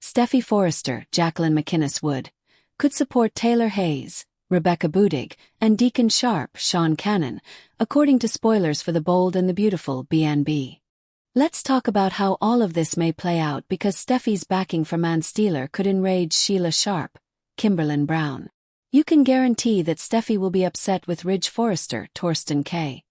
Steffy Forrester, Jacqueline MacInnes Wood, could support Taylor Hayes, Rebecca Budig, and Deacon Sharp, Sean Cannon, according to spoilers for The Bold and the Beautiful BNB. Let's talk about how all of this may play out because Steffy's backing for Man Steeler could enrage Sheila Sharp, Kimberlin Brown. You can guarantee that Steffy will be upset with Ridge Forrester, Torsten Kay.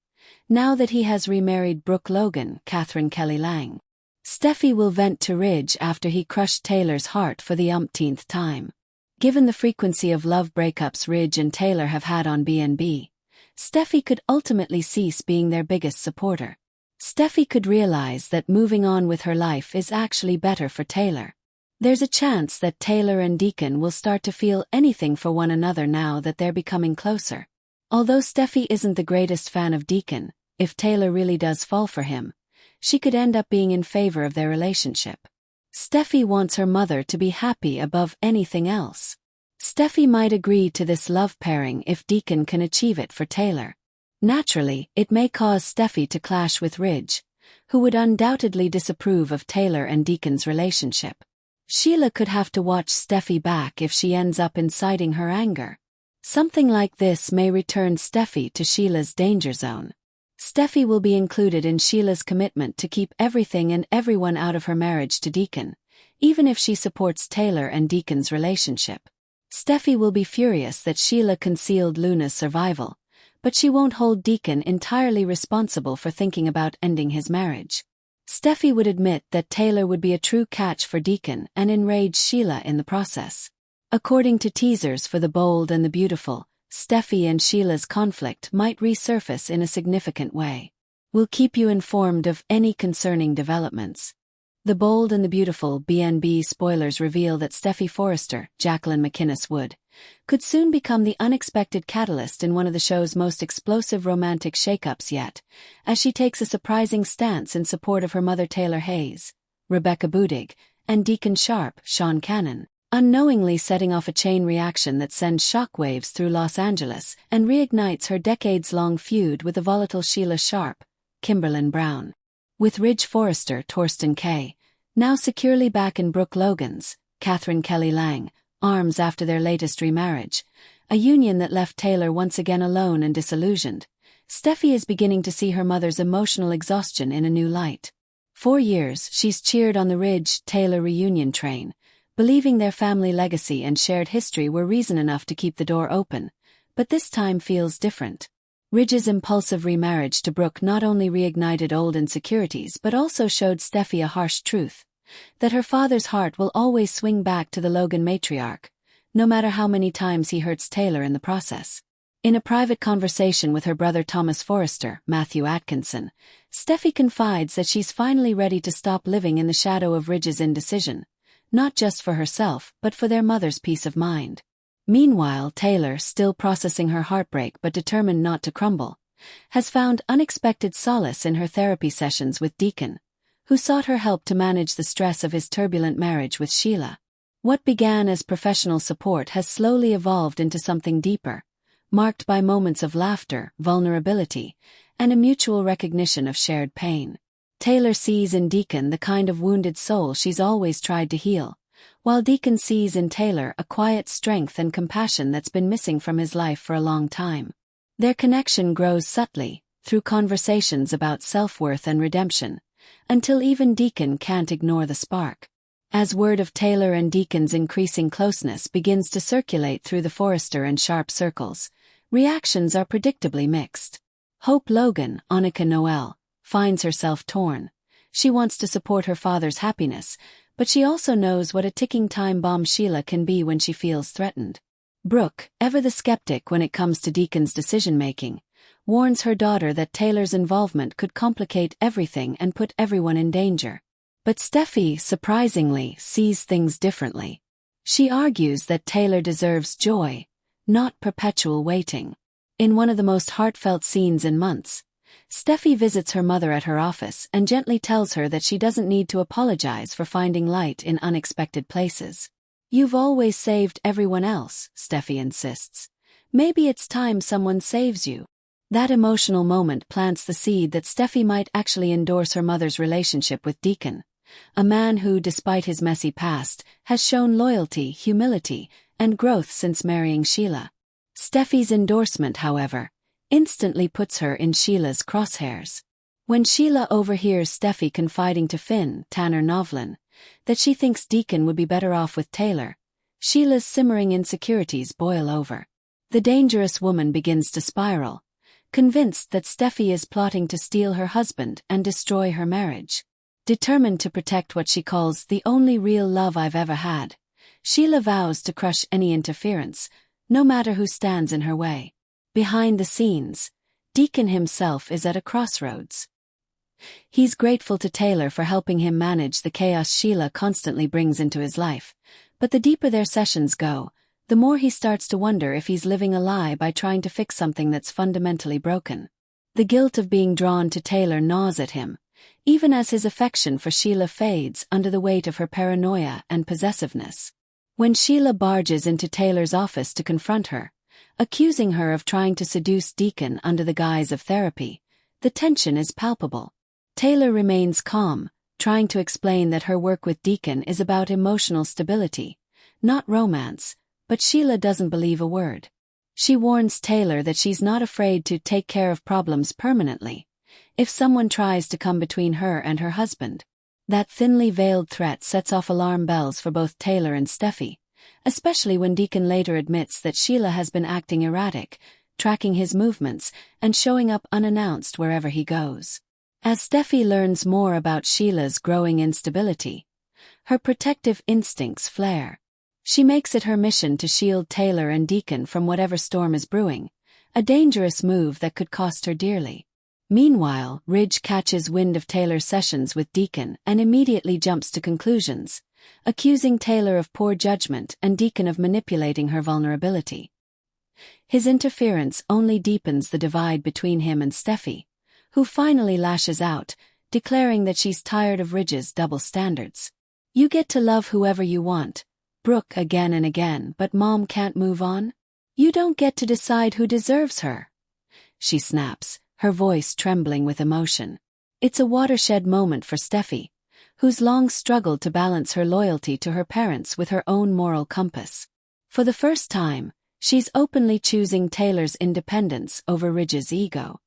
Now that he has remarried Brooke Logan, Catherine Kelly Lang. Steffy will vent to Ridge after he crushed Taylor's heart for the umpteenth time. Given the frequency of love breakups Ridge and Taylor have had on BNB, Steffy could ultimately cease being their biggest supporter. Steffy could realize that moving on with her life is actually better for Taylor. There's a chance that Taylor and Deacon will start to feel anything for one another now that they're becoming closer. Although Steffy isn't the greatest fan of Deacon, if Taylor really does fall for him, she could end up being in favor of their relationship. Steffy wants her mother to be happy above anything else. Steffy might agree to this love pairing if Deacon can achieve it for Taylor. Naturally, it may cause Steffy to clash with Ridge, who would undoubtedly disapprove of Taylor and Deacon's relationship. Sheila could have to watch Steffy back if she ends up inciting her anger. Something like this may return Steffy to Sheila's danger zone. Steffy will be included in Sheila's commitment to keep everything and everyone out of her marriage to Deacon, even if she supports Taylor and Deacon's relationship. Steffy will be furious that Sheila concealed Luna's survival, but she won't hold Deacon entirely responsible for thinking about ending his marriage. Steffy would admit that Taylor would be a true catch for Deacon and enrage Sheila in the process. According to teasers for The Bold and the Beautiful, Steffy and Sheila's conflict might resurface in a significant way. We'll keep you informed of any concerning developments. The Bold and the Beautiful BNB spoilers reveal that Steffy Forrester, Jacqueline MacInnes Wood, could soon become the unexpected catalyst in one of the show's most explosive romantic shakeups yet, as she takes a surprising stance in support of her mother Taylor Hayes, Rebecca Budig, and Deacon Sharp, Sean Cannon, unknowingly setting off a chain reaction that sends shockwaves through Los Angeles and reignites her decades-long feud with the volatile Sheila Sharp, Kimberlin Brown. With Ridge Forrester, Torsten Kay, now securely back in Brooke Logan's, Catherine Kelly Lang, arms after their latest remarriage, a union that left Taylor once again alone and disillusioned, Steffy is beginning to see her mother's emotional exhaustion in a new light. For years, she's cheered on the Ridge-Taylor reunion train, believing their family legacy and shared history were reason enough to keep the door open, but this time feels different. Ridge's impulsive remarriage to Brooke not only reignited old insecurities but also showed Steffy a harsh truth, that her father's heart will always swing back to the Logan matriarch, no matter how many times he hurts Taylor in the process. In a private conversation with her brother Thomas Forrester, Matthew Atkinson, Steffy confides that she's finally ready to stop living in the shadow of Ridge's indecision, not just for herself but for their mother's peace of mind. Meanwhile, Taylor, still processing her heartbreak but determined not to crumble, has found unexpected solace in her therapy sessions with Deacon, who sought her help to manage the stress of his turbulent marriage with Sheila. What began as professional support has slowly evolved into something deeper, marked by moments of laughter, vulnerability, and a mutual recognition of shared pain. Taylor sees in Deacon the kind of wounded soul she's always tried to heal, while Deacon sees in Taylor a quiet strength and compassion that's been missing from his life for a long time. Their connection grows subtly, through conversations about self-worth and redemption, until even Deacon can't ignore the spark. As word of Taylor and Deacon's increasing closeness begins to circulate through the Forrester and Sharp circles, reactions are predictably mixed. Hope Logan, Annika Noel, finds herself torn. She wants to support her father's happiness, but she also knows what a ticking time bomb Sheila can be when she feels threatened. Brooke, ever the skeptic when it comes to Deacon's decision-making, warns her daughter that Taylor's involvement could complicate everything and put everyone in danger. But Steffy, surprisingly, sees things differently. She argues that Taylor deserves joy, not perpetual waiting. In one of the most heartfelt scenes in months, Steffy visits her mother at her office and gently tells her that she doesn't need to apologize for finding light in unexpected places. "You've always saved everyone else," Steffy insists. "Maybe it's time someone saves you." That emotional moment plants the seed that Steffy might actually endorse her mother's relationship with Deacon, a man who, despite his messy past, has shown loyalty, humility, and growth since marrying Sheila. Steffi's endorsement, however, instantly puts her in Sheila's crosshairs. When Sheila overhears Steffi confiding to Finn, Tanner Novlin, that she thinks Deacon would be better off with Taylor, Sheila's simmering insecurities boil over. The dangerous woman begins to spiral, convinced that Steffi is plotting to steal her husband and destroy her marriage. Determined to protect what she calls the only real love I've ever had, Sheila vows to crush any interference, no matter who stands in her way. Behind the scenes, Deacon himself is at a crossroads. He's grateful to Taylor for helping him manage the chaos Sheila constantly brings into his life, but the deeper their sessions go, the more he starts to wonder if he's living a lie by trying to fix something that's fundamentally broken. The guilt of being drawn to Taylor gnaws at him, even as his affection for Sheila fades under the weight of her paranoia and possessiveness. When Sheila barges into Taylor's office to confront her, accusing her of trying to seduce Deacon under the guise of therapy, the tension is palpable. Taylor remains calm, trying to explain that her work with Deacon is about emotional stability, not romance, but Sheila doesn't believe a word. She warns Taylor that she's not afraid to take care of problems permanently if someone tries to come between her and her husband. That thinly veiled threat sets off alarm bells for both Taylor and Steffi, especially when Deacon later admits that Sheila has been acting erratic, tracking his movements and showing up unannounced wherever he goes. As Steffi learns more about Sheila's growing instability, her protective instincts flare. She makes it her mission to shield Taylor and Deacon from whatever storm is brewing, a dangerous move that could cost her dearly. Meanwhile, Ridge catches wind of Taylor's sessions with Deacon and immediately jumps to conclusions, accusing Taylor of poor judgment and Deacon of manipulating her vulnerability. His interference only deepens the divide between him and Steffi, who finally lashes out, declaring that she's tired of Ridge's double standards. "You get to love whoever you want, Brooke, again and again, but Mom can't move on? You don't get to decide who deserves her," she snaps, her voice trembling with emotion. It's a watershed moment for Steffi, who's long struggled to balance her loyalty to her parents with her own moral compass. For the first time, she's openly choosing Taylor's independence over Ridge's ego.